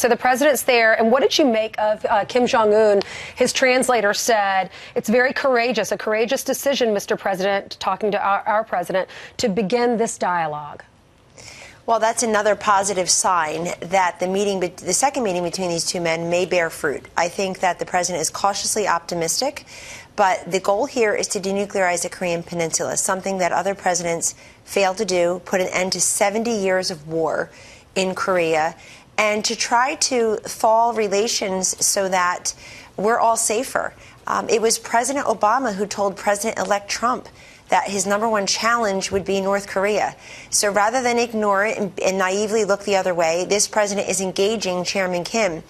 So the president's there. And what did you make of Kim Jong-un? His translator said it's very courageous, a courageous decision, Mr. President, talking to our president, to begin this dialogue. Well, that's another positive sign that the second meeting between these two men may bear fruit. I think that the president is cautiously optimistic, but the goal here is to denuclearize the Korean Peninsula, something that other presidents failed to do, put an end to 70 years of war in Korea, and to try to thaw relations so that we're all safer. It was President Obama who told President-elect Trump that his number one challenge would be North Korea. So rather than ignore it and naively look the other way, this president is engaging Chairman Kim.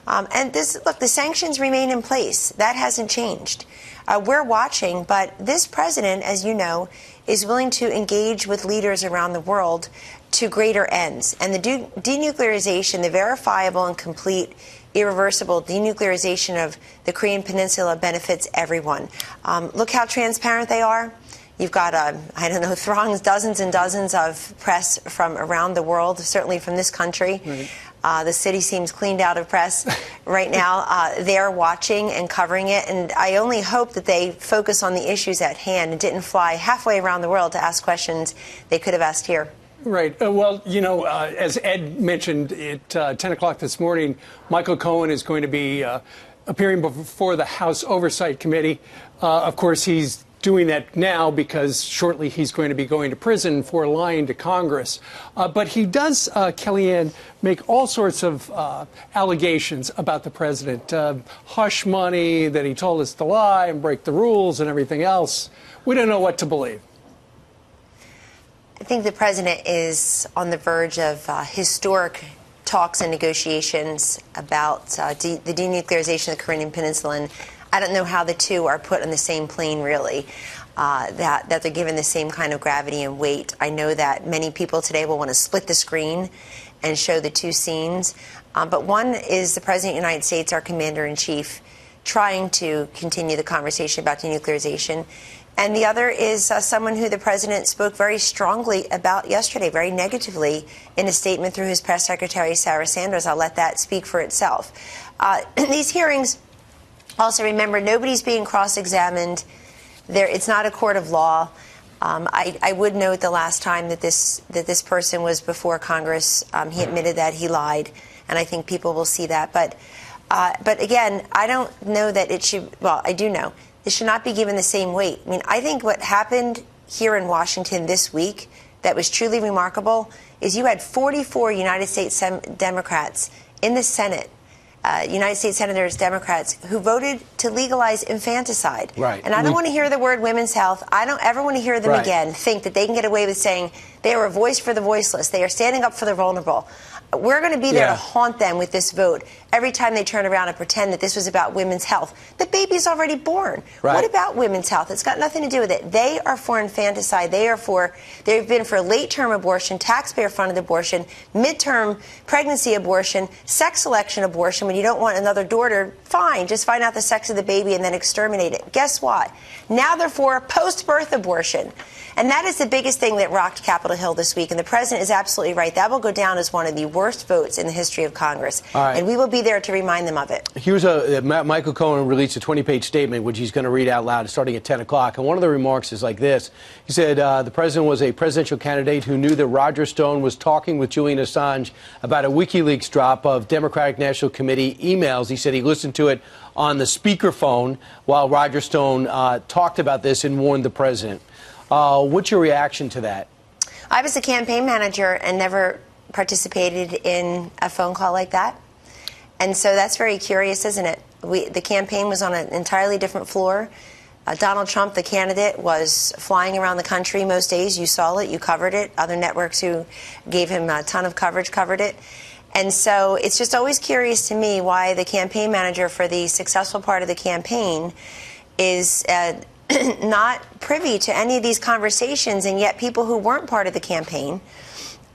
Look, the sanctions remain in place. That hasn't changed. We're watching, but this president, as you know, is willing to engage with leaders around the world to greater ends. And the denuclearization, the verifiable and complete, irreversible denuclearization of the Korean Peninsula benefits everyone. Look how transparent they are. You've got, throngs, dozens and dozens of press from around the world, certainly from this country. Right. The city seems cleaned out of press right now. They're watching and covering it, and I only hope that they focus on the issues at hand and didn't fly halfway around the world to ask questions they could have asked here. Right. Well, as Ed mentioned at 10 o'clock this morning, Michael Cohen is going to be appearing before the House Oversight Committee. Of course, he's doing that now because shortly he's going to be going to prison for lying to Congress. But he does, Kellyanne, make all sorts of allegations about the president. Hush money, that he told us to lie and break the rules and everything else. We don't know what to believe. I think the president is on the verge of historic talks and negotiations about the denuclearization of the Korean Peninsula. And I don't know how the two are put on the same plane, really, that they're given the same kind of gravity and weight. I know that many people today will want to split the screen and show the two scenes. But one is the President of the United States, our Commander-in-Chief, trying to continue the conversation about denuclearization. And the other is someone who the president spoke very strongly about yesterday, very negatively, in a statement through his press secretary, Sarah Sanders. I'll let that speak for itself. These hearings, also remember, nobody's being cross-examined. It's not a court of law. I would note the last time that this person was before Congress, he admitted that he lied, and I think people will see that. But again, I don't know that it should. Well, I do know. It should not be given the same weight. I mean, I think what happened here in Washington this week that was truly remarkable is you had 44 United States Democrats in the Senate, United States Senators, Democrats, who voted to legalize infanticide. Right. And I don't want to hear the word women's health. I don't ever want to hear them again think that they can get away with saying they are a voice for the voiceless. They are standing up for the vulnerable. We're going to be there to haunt them with this vote every time they turn around and pretend that this was about women's health. The baby's already born. Right. What about women's health? It's got nothing to do with it. They are for infanticide. They've been for late-term abortion, taxpayer-funded abortion, midterm pregnancy abortion, sex selection abortion. When you don't want another daughter, fine, just find out the sex of the baby and then exterminate it. Guess what? Now they're for post-birth abortion. And that is the biggest thing that rocked Capitol Hill this week. And the president is absolutely right. That will go down as one of the worst votes in the history of Congress. Right. And we will be there to remind them of it. Here's Michael Cohen released a 20-page statement, which he's going to read out loud starting at 10 o'clock. And one of the remarks is like this. He said the president was a presidential candidate who knew that Roger Stone was talking with Julian Assange about a WikiLeaks drop of Democratic National Committee emails. He said he listened to it on the speakerphone while Roger Stone talked about this and warned the president. What's your reaction to that? I was a campaign manager and never participated in a phone call like that. And so that's very curious, isn't it? The campaign was on an entirely different floor. Donald Trump, the candidate, was flying around the country most days. You saw it. You covered it. Other networks who gave him a ton of coverage covered it. And so it's just always curious to me why the campaign manager for the successful part of the campaign is not privy to any of these conversations, and yet people who weren't part of the campaign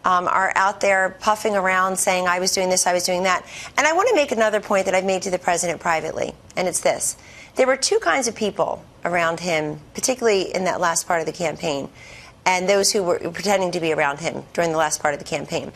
are out there puffing around saying, I was doing this, I was doing that. And I want to make another point that I've made to the president privately, and it's this. There were two kinds of people around him, particularly in that last part of the campaign, and those who were pretending to be around him during the last part of the campaign.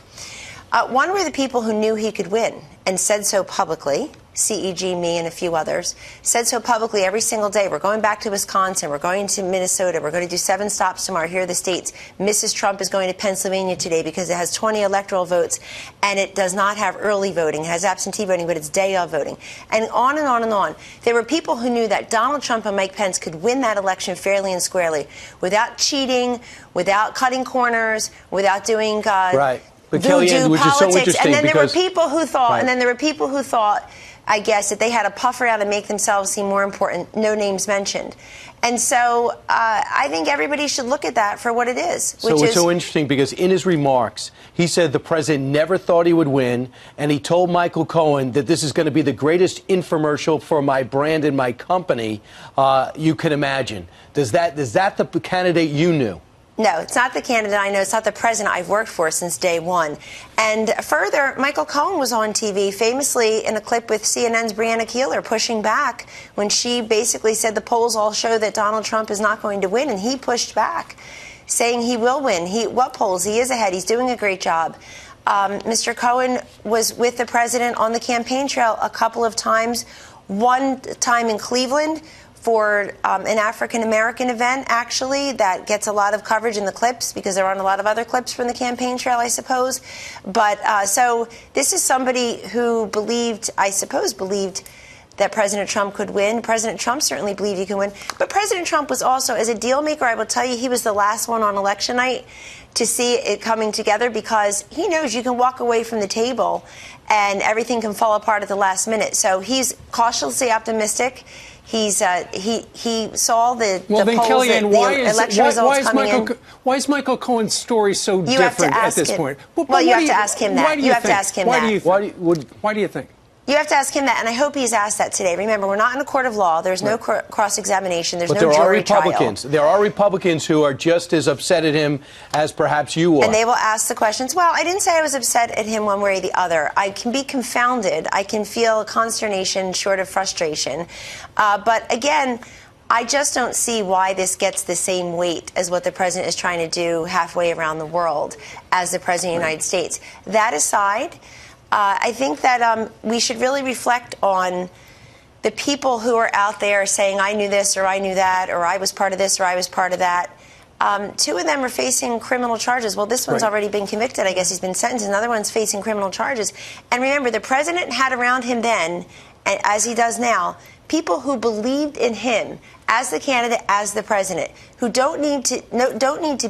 One were the people who knew he could win and said so publicly. CEG, me, and a few others, said so publicly every single day. We're going back to Wisconsin. We're going to Minnesota. We're going to do 7 stops tomorrow. Here are the states. Mrs. Trump is going to Pennsylvania today because it has 20 electoral votes, and it does not have early voting. It has absentee voting, but it's day of voting. And on and on and on. There were people who knew that Donald Trump and Mike Pence could win that election fairly and squarely without cheating, without cutting corners, without doing right. But voodoo which politics. is so interesting, and then there were because, people who thought, right. and then there were people who thought, I guess, that they had to puff around and make themselves seem more important, no names mentioned. And so I think everybody should look at that for what it is. So it's so interesting because in his remarks, he said the president never thought he would win, and he told Michael Cohen that this is going to be the greatest infomercial for my brand and my company you can imagine. Is that the candidate you knew? No, it's not the candidate I know. It's not the president I've worked for since day one. And further, Michael Cohen was on TV famously in a clip with CNN's Breonna Keeler pushing back when she basically said the polls all show that Donald Trump is not going to win. And he pushed back, saying he will win. What polls? He is ahead. He's doing a great job. Mr. Cohen was with the president on the campaign trail a couple of times, one time in Cleveland, for an African-American event, actually, that gets a lot of coverage in the clips because there aren't a lot of other clips from the campaign trail, I suppose. But so this is somebody who believed that President Trump could win. President Trump certainly believed he could win. But President Trump was also, as a deal maker, I will tell you, he was the last one on election night to see it coming together because he knows you can walk away from the table and everything can fall apart at the last minute. So he's cautiously optimistic. He saw the polls, the election results coming in. Why is Michael Cohen's story so different at this point? Well, you have to ask him that. You have to ask him that. Why do you think? You have to ask him that, and I hope he's asked that today. Remember, we're not in a court of law. There's no cross-examination. There's no jury trial. There are Republicans who are just as upset at him as perhaps you are. And they will ask the questions. Well, I didn't say I was upset at him one way or the other. I can be confounded. I can feel consternation short of frustration. But again, I just don't see why this gets the same weight as what the president is trying to do halfway around the world as the president of the United States. That aside, I think that we should really reflect on the people who are out there saying, I knew this or I knew that or I was part of this or I was part of that. 2 of them are facing criminal charges. Well, this one's already been convicted. I guess he's been sentenced. Another one's facing criminal charges. And remember, the president had around him then, as he does now, people who believed in him as the candidate, as the president, who don't need to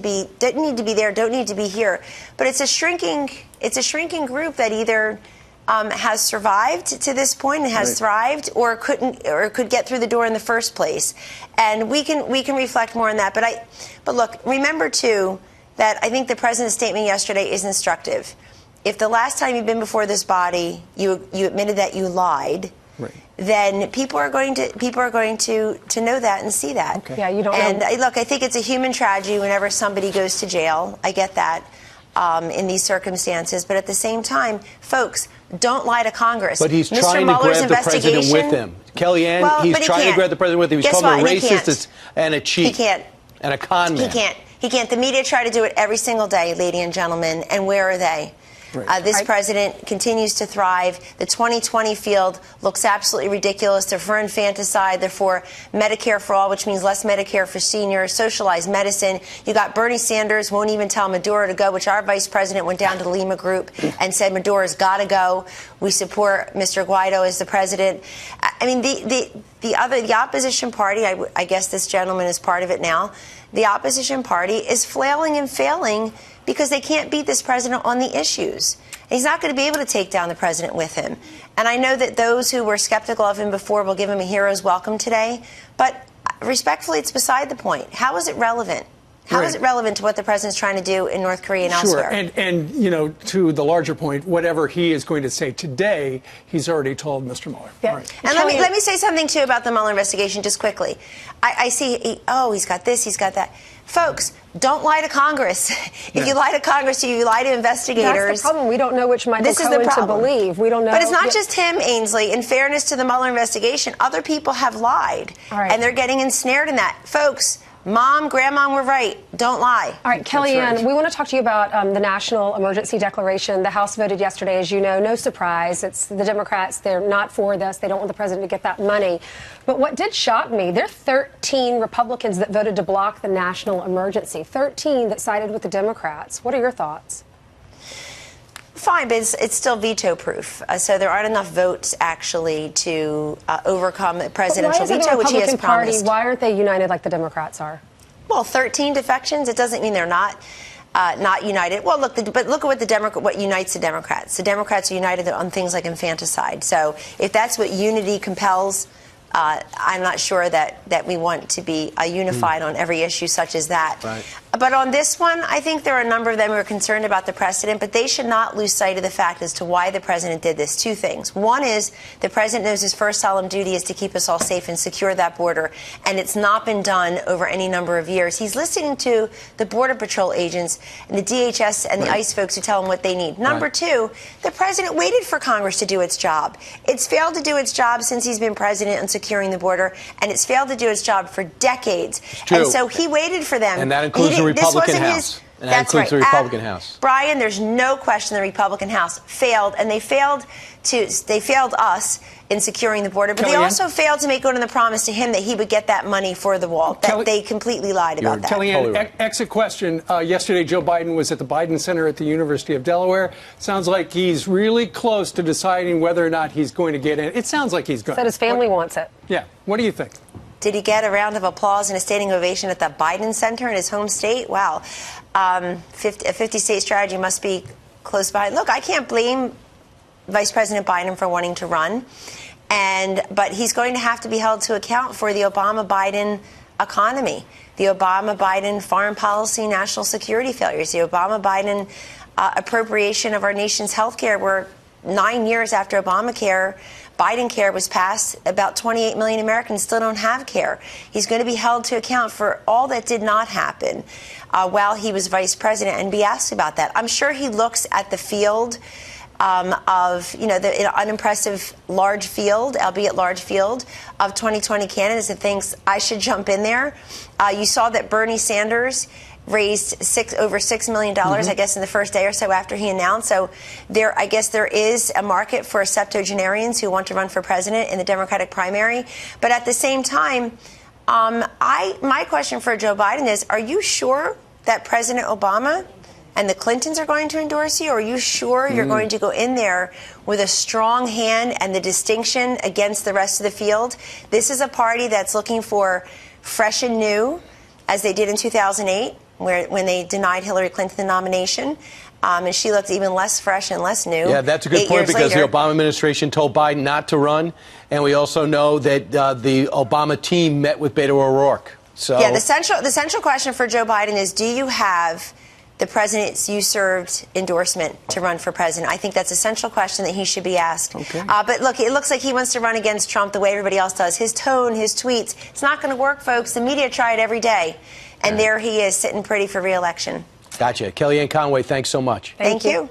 be there, don't need to be here. But it's a shrinking group that either has survived to this point and has thrived, or could get through the door in the first place. And we can reflect more on that. But look, remember too that I think the president's statement yesterday is instructive. If the last time you've been before this body, you admitted that you lied. Then people are going to know that and see that. Yeah, you don't know. And look, I think it's a human tragedy whenever somebody goes to jail. I get that in these circumstances, but at the same time, folks, don't lie to Congress. But he's trying to grab the president with him. Kellyanne, he's trying to grab the president with him. He's called him a racist and a cheat. He can't. And a con man. He can't. The media try to do it every single day, ladies and gentlemen, and where are they? This president continues to thrive. The 2020 field looks absolutely ridiculous. They're for infanticide. They're for Medicare for all, which means less Medicare for seniors, socialized medicine. You got Bernie Sanders won't even tell Maduro to go, which our vice president went down to the Lima Group and said Maduro's got to go. We support Mr. Guaido as the president. I mean, the opposition party, I guess this gentleman is part of it now, the opposition party is flailing and failing because they can't beat this president on the issues. And he's not going to be able to take down the president with him. And I know that those who were skeptical of him before will give him a hero's welcome today. But respectfully, it's beside the point. How is it relevant? How is it relevant to what the president's trying to do in North Korea and elsewhere? And you know, to the larger point, whatever he is going to say today, he's already told Mr. Mueller. Yeah. Right. And let me say something, too, about the Mueller investigation just quickly. I see, he's got this, he's got that. Folks, don't lie to Congress. If you lie to Congress, you lie to investigators. That's the problem. We don't know which Michael Cohen to believe. We don't know. But it's not just him, Ainsley. In fairness to the Mueller investigation, other people have lied. And they're getting ensnared in that. Folks, Mom, Grandma were right. Don't lie. All right, Kellyanne, right. we want to talk to you about the national emergency declaration. The House voted yesterday, as you know, no surprise. It's the Democrats. They're not for this. They don't want the president to get that money. But what did shock me, there are 13 Republicans that voted to block the national emergency, 13 that sided with the Democrats. What are your thoughts? Fine, but it's still veto-proof. So there aren't enough votes, actually, to overcome a presidential veto, which he has promised. Why aren't they united like the Democrats are? Well, 13 defections, it doesn't mean they're not united. Well, look, but look at what unites the Democrats. The Democrats are united on things like infanticide. So if that's what unity compels, I'm not sure that we want to be unified on every issue such as that. Right. But on this one, I think there are a number of them who are concerned about the precedent, but they should not lose sight of the fact as to why the president did this. Two things. One is the president knows his first solemn duty is to keep us all safe and secure that border, and it's not been done over any number of years. He's listening to the Border Patrol agents and the DHS and the ICE folks who tell him what they need. Number two, the president waited for Congress to do its job. It's failed to do its job since he's been president on securing the border, and it's failed to do its job for decades. And so he waited for them. And that includes the Republican House. And that includes the Republican House. Brian, there's no question the Republican House failed, and they failed us in securing the border, but they also failed to make good on the promise to him that he would get that money for the wall. They completely lied about that. Kellyanne, exit question. Yesterday, Joe Biden was at the Biden Center at the University of Delaware. Sounds like he's really close to deciding whether or not he's going to get in. It sounds like he's going. Said his family wants it. Yeah. What do you think? Did he get a round of applause and a standing ovation at the Biden Center in his home state? Wow. A 50-state strategy must be close by. Look, I can't blame Vice President Biden for wanting to run, but he's going to have to be held to account for the Obama-Biden economy, the Obama-Biden foreign policy, national security failures, the Obama-Biden appropriation of our nation's health care, where 9 years after Obamacare, Biden care was passed, about 28 million Americans still don't have care. He's going to be held to account for all that did not happen while he was vice president and be asked about that. I'm sure he looks at the field of, the unimpressive large field, albeit large field, of 2020 candidates and thinks, I should jump in there. You saw that Bernie Sanders raised over $6 million, I guess, in the first day or so after he announced. So I guess there is a market for septuagenarians who want to run for president in the Democratic primary. But at the same time, my question for Joe Biden is, are you sure that President Obama and the Clintons are going to endorse you? Or are you sure you're going to go in there with a strong hand and the distinction against the rest of the field? This is a party that's looking for fresh and new, as they did in 2008. When they denied Hillary Clinton the nomination, and she looked even less fresh and less new. Yeah, that's a good point, because the Obama administration told Biden not to run, and we also know that the Obama team met with Beto O'Rourke. So yeah, the central question for Joe Biden is, do you have the president's you-served endorsement to run for president? I think that's a central question that he should be asked. Okay. But look, it looks like he wants to run against Trump the way everybody else does. His tone, his tweets, it's not going to work, folks. The media try it every day. And there he is, sitting pretty for re-election. Gotcha. Kellyanne Conway, thanks so much. Thank you.